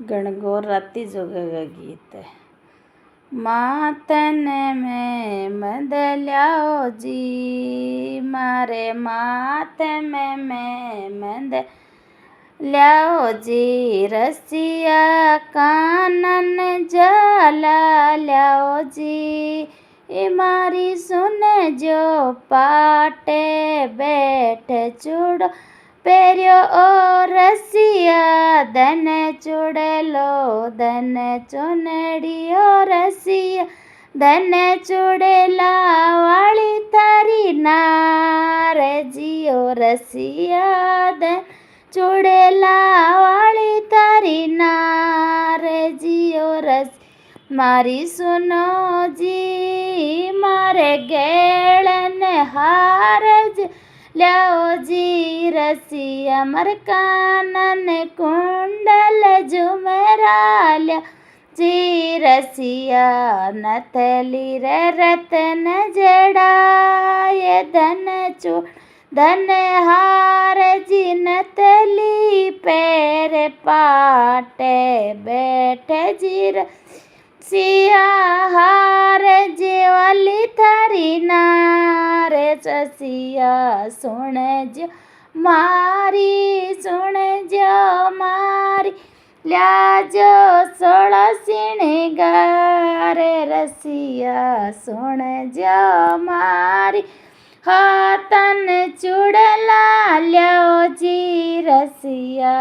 गणगौर राती जोगेगा गीत है। मातन में मद ल्याओ जी, मारे मात में मद ल्याओ जी, रसिया कानन जाला ल्याओ जी, ए मारी सुन जो पाटे बैठ चूड़ो पेरियो ओ रसिया, धन चुड़ेलो धन चुनड़ियो रसिया, धन चुड़ेला वाली तारी नार जियो रसिया, धन चुड़ेला वाली तारी नार जियो रस। मारी सुनो जी मारे गेलन हारज ल्याओ जी, रसिया मर कानन कुंडल झुमरा ल्या जी, रसिया नथली रे रतन जड़ाए, धन चू धन हार जी, नथली पैर पाटे बैठे जी, रसिया हार जी वाली थारी नार, रसिया सुन जो मारी सुन जो मारी ल्याजो 16 सिणगार, रसिया सुन जो मारी हाथन चूड़ला ल्याओ जी, रसिया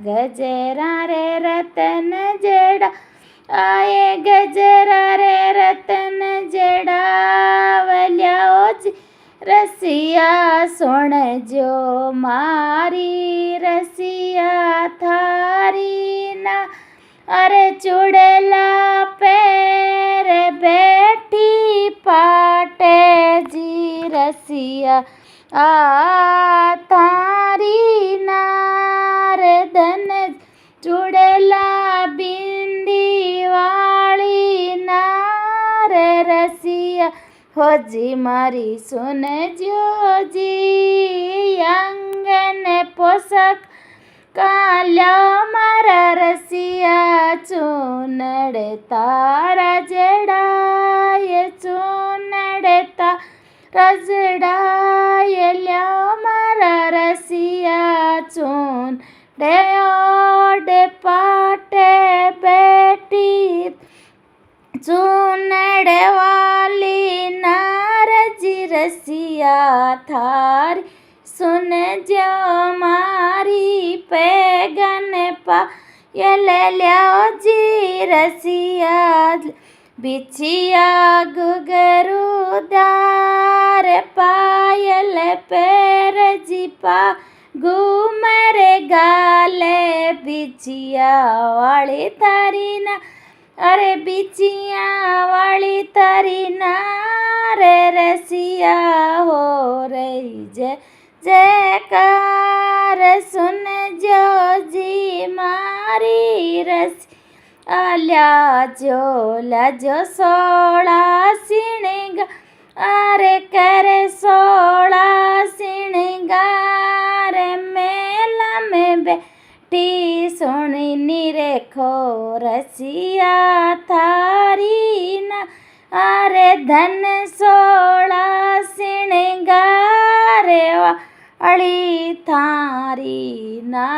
गजरा रे रतन जड़ा आए, गजरा रे रतन जड़ा ल्याओ जी, रसिया सुन जो मारी रसिया थारी ना, अरे चुड़ला पैर बैठी पाटे जी, रसिया आ थारी नार, धन चुड़ला बिंदी वाली नार, रसिया हो जी मारी सुन जो जी, अंगन पोषक काल्या मारा रसिया, चूनड़ तारा जड़ाए चूनड़ तारा जड़ाए ल्या मारा रसिया, चून डे पाटे बैठी चूनड़ वाली नार जी, रसिया थारी सुन जो मारी पैगन पायल ल्याओ जी, रसिया बिछिया घुघरू दार पायल पैर जी पा घूमर गाले, बिछिया वाली थारी ना, अरे बिछिया वाली तारी नार, रसिया हो रही जय जयकार, सुन जो जी मारी रसिया, ल्याजो 16 सिणगार, अरे करे 16 सिणगार, मेला में बैठी सोनी निरेखो रसिया थारी ना, अरे धन 16 सिणगार वाली थारी ना।